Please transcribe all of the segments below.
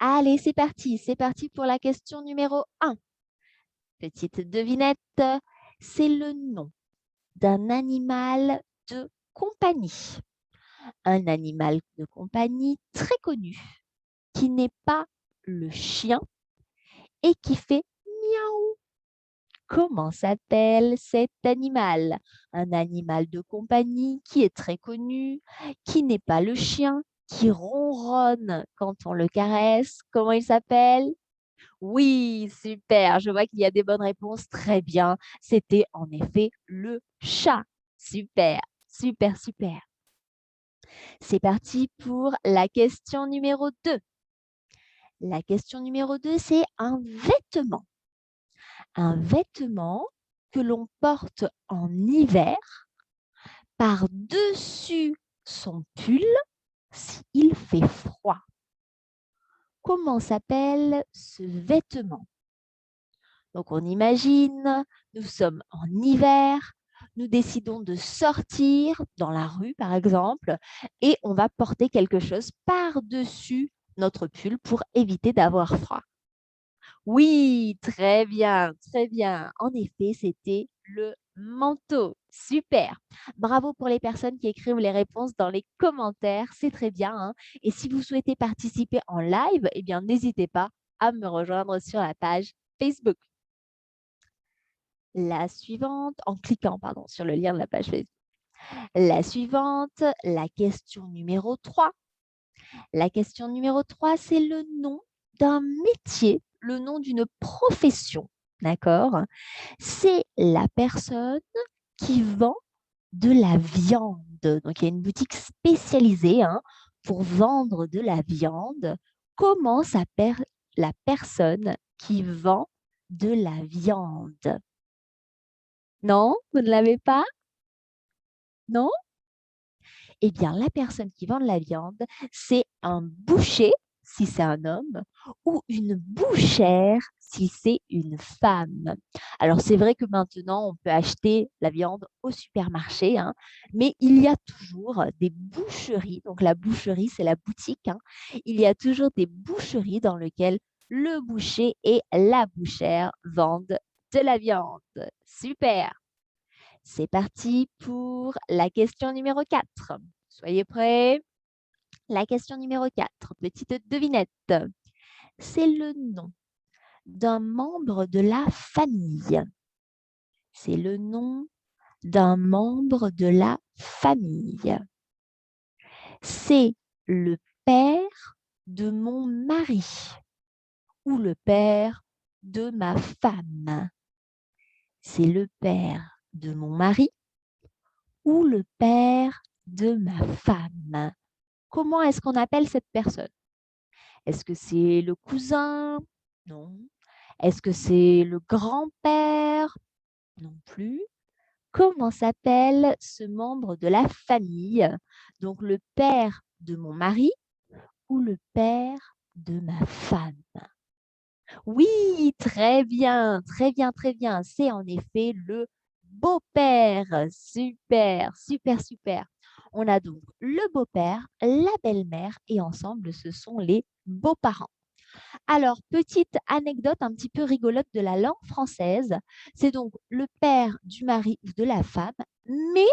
Allez, c'est parti pour la question numéro 1. Petite devinette, c'est le nom d'un animal de compagnie. Un animal de compagnie très connu qui n'est pas le chien et qui fait miaou. Comment s'appelle cet animal? Un animal de compagnie qui est très connu, qui n'est pas le chien, qui ronronne quand on le caresse. Comment il s'appelle? Oui, super. Je vois qu'il y a des bonnes réponses. Très bien. C'était en effet le chat. Super, super, super. C'est parti pour la question numéro 2. La question numéro 2, c'est un vêtement. Un vêtement que l'on porte en hiver par-dessus son pull s'il fait froid. Comment s'appelle ce vêtement? Donc, on imagine, nous sommes en hiver, nous décidons de sortir dans la rue, par exemple, et on va porter quelque chose par-dessus notre pull pour éviter d'avoir froid. Oui, très bien, très bien. En effet, c'était le manteau. Super. Bravo pour les personnes qui écrivent les réponses dans les commentaires. C'est très bien, hein. Et si vous souhaitez participer en live, eh bien, n'hésitez pas à me rejoindre sur la page Facebook. La suivante, en cliquant pardon, sur le lien de la page Facebook. La suivante, la question numéro 3. La question numéro 3, c'est le nom d'un métier, le nom d'une profession. D'accord? C'est la personne qui vend de la viande. Donc, il y a une boutique spécialisée pour vendre de la viande. Comment s'appelle la personne qui vend de la viande? Non, vous ne l'avez pas? Non? Eh bien, la personne qui vend de la viande, c'est un boucher, si c'est un homme, ou une bouchère, si c'est une femme. Alors, c'est vrai que maintenant, on peut acheter la viande au supermarché, mais il y a toujours des boucheries. Donc, la boucherie, c'est la boutique. Il y a toujours des boucheries dans lesquelles le boucher et la bouchère vendent de la viande. Super! C'est parti pour la question numéro 4. Soyez prêts. La question numéro 4, petite devinette. C'est le nom d'un membre de la famille. C'est le nom d'un membre de la famille. C'est le père de mon mari ou le père de ma femme. C'est le père de mon mari ou le père de ma femme. Comment est-ce qu'on appelle cette personne? Est-ce que c'est le cousin? Non. Est-ce que c'est le grand-père? Non plus. Comment s'appelle ce membre de la famille? Donc le père de mon mari ou le père de ma femme? Oui, très bien, très bien, très bien. C'est en effet le beau-père. Super, super, super. On a donc le beau-père, la belle-mère et ensemble, ce sont les beaux-parents. Alors, petite anecdote un petit peu rigolote de la langue française, c'est donc le père du mari ou de la femme, mais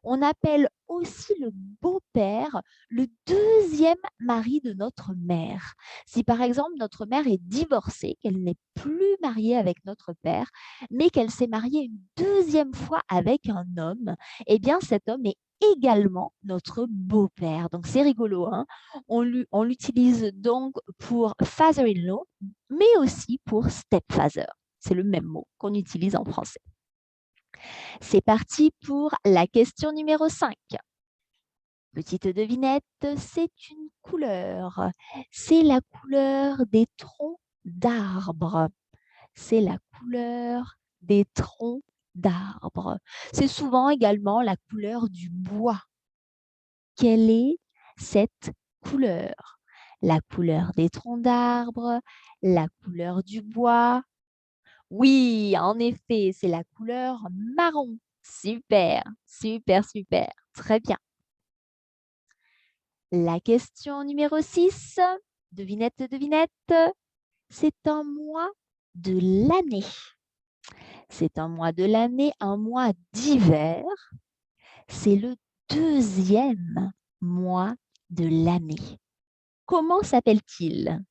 on appelle aussi le beau-père le deuxième mari de notre mère. Si par exemple notre mère est divorcée, qu'elle n'est plus mariée avec notre père, mais qu'elle s'est mariée une deuxième fois avec un homme, eh bien cet homme est également notre beau-père. Donc c'est rigolo, hein? On l'utilise donc pour father-in-law, mais aussi pour stepfather. C'est le même mot qu'on utilise en français. C'est parti pour la question numéro 5. Petite devinette, c'est une couleur. C'est la couleur des troncs d'arbres. C'est la couleur des troncs d'arbres. C'est souvent également la couleur du bois. Quelle est cette couleur? La couleur des troncs d'arbres, la couleur du bois. Oui, en effet, c'est la couleur marron. Super, super, super. Très bien. La question numéro 6. Devinette, devinette, c'est un mois de l'année. C'est un mois de l'année, un mois d'hiver. C'est le deuxième mois de l'année. Comment s'appelle-t-il?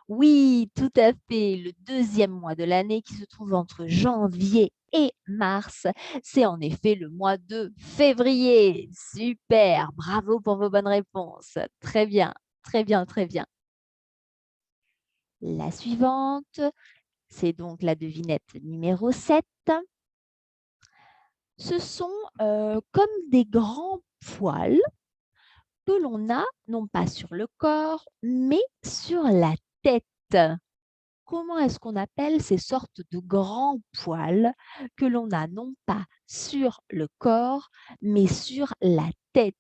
Oui, tout à fait. Le deuxième mois de l'année qui se trouve entre janvier et mars, c'est en effet le mois de février. Super, bravo pour vos bonnes réponses. Très bien, très bien, très bien. La suivante, c'est donc la devinette numéro 7. Ce sont comme des grands poils que l'on a, non pas sur le corps, mais sur la tête. Comment est-ce qu'on appelle ces sortes de grands poils que l'on a non pas sur le corps, mais sur la tête?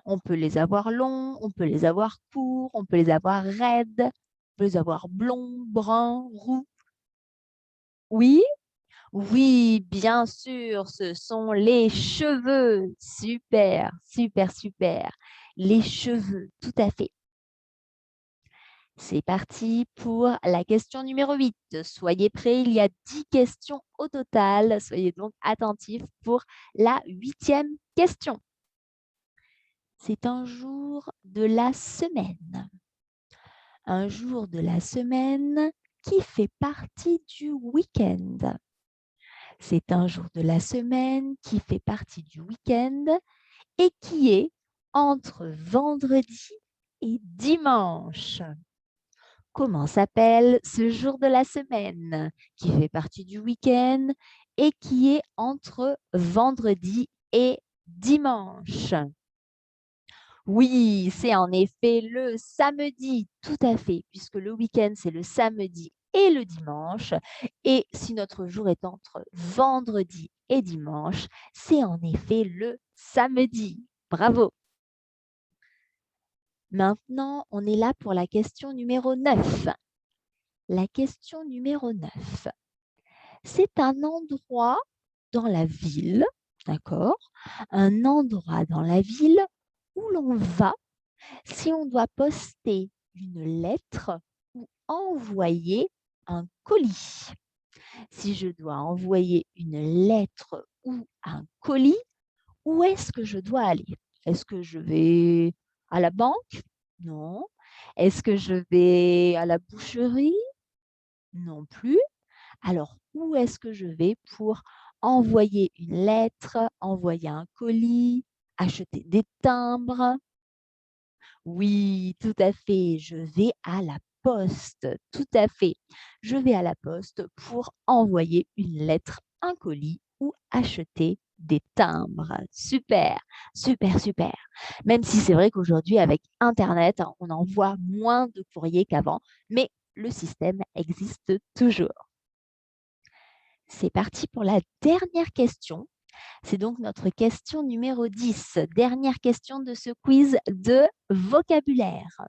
On peut les avoir longs, on peut les avoir courts, on peut les avoir raides, on peut les avoir blonds, bruns, roux. Oui? Oui, bien sûr, ce sont les cheveux. Super, super, super. Les cheveux, tout à fait. C'est parti pour la question numéro 8. Soyez prêts, il y a 10 questions au total. Soyez donc attentifs pour la 8e question. C'est un jour de la semaine. Un jour de la semaine qui fait partie du week-end. C'est un jour de la semaine qui fait partie du week-end et qui est entre vendredi et dimanche. Comment s'appelle ce jour de la semaine qui fait partie du week-end et qui est entre vendredi et dimanche? Oui, c'est en effet le samedi, tout à fait, puisque le week-end, c'est le samedi et le dimanche. Et si notre jour est entre vendredi et dimanche, c'est en effet le samedi. Bravo. Maintenant, on est là pour la question numéro 9. La question numéro 9. C'est un endroit dans la ville, d'accord? Un endroit dans la ville où l'on va si on doit poster une lettre ou envoyer un colis. Si je dois envoyer une lettre ou un colis, où est-ce que je dois aller? Est-ce que je vais à la banque? Non. Est-ce que je vais à la boucherie? Non plus. Alors, où est-ce que je vais pour envoyer une lettre, envoyer un colis, acheter des timbres? Oui, tout à fait. Je vais à la poste. Tout à fait. Je vais à la poste pour envoyer une lettre, un colis ou acheter des timbres. Super, super, super. Même si c'est vrai qu'aujourd'hui, avec Internet, on envoie moins de courriers qu'avant, mais le système existe toujours. C'est parti pour la dernière question. C'est donc notre question numéro 10. Dernière question de ce quiz de vocabulaire.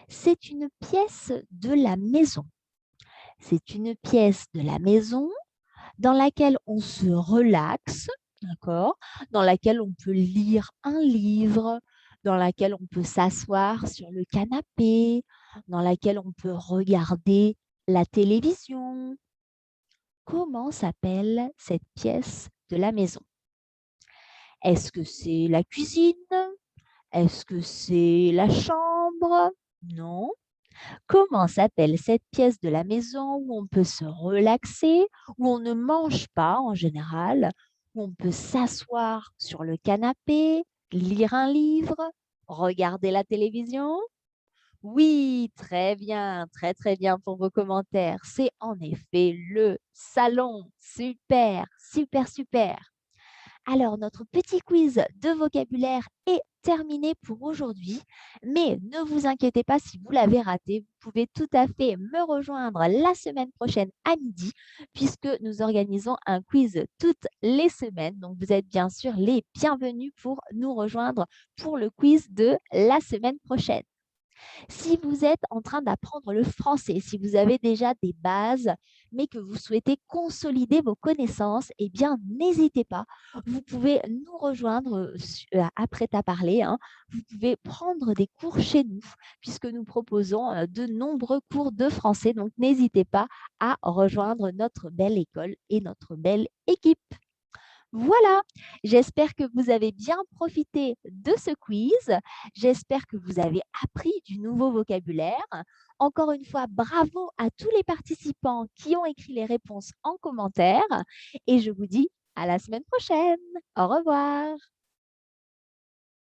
C'est une pièce de la maison. C'est une pièce de la maison dans laquelle on se relaxe, d'accord? Dans laquelle on peut lire un livre, dans laquelle on peut s'asseoir sur le canapé, dans laquelle on peut regarder la télévision. Comment s'appelle cette pièce de la maison? Est-ce que c'est la cuisine? Est-ce que c'est la chambre? Non. Comment s'appelle cette pièce de la maison où on peut se relaxer, où on ne mange pas en général, où on peut s'asseoir sur le canapé, lire un livre, regarder la télévision? Oui, très bien, très très bien pour vos commentaires. C'est en effet le salon. Super, super, super. Alors, notre petit quiz de vocabulaire est terminé pour aujourd'hui, mais ne vous inquiétez pas si vous l'avez raté, vous pouvez tout à fait me rejoindre la semaine prochaine à midi, puisque nous organisons un quiz toutes les semaines. Donc, vous êtes bien sûr les bienvenus pour nous rejoindre pour le quiz de la semaine prochaine. Si vous êtes en train d'apprendre le français, si vous avez déjà des bases, mais que vous souhaitez consolider vos connaissances, eh bien, n'hésitez pas. Vous pouvez nous rejoindre après ta parler, hein. Vous pouvez prendre des cours chez nous, puisque nous proposons de nombreux cours de français. Donc, n'hésitez pas à rejoindre notre belle école et notre belle équipe. Voilà, j'espère que vous avez bien profité de ce quiz. J'espère que vous avez appris du nouveau vocabulaire. Encore une fois, bravo à tous les participants qui ont écrit les réponses en commentaire. Et je vous dis à la semaine prochaine. Au revoir.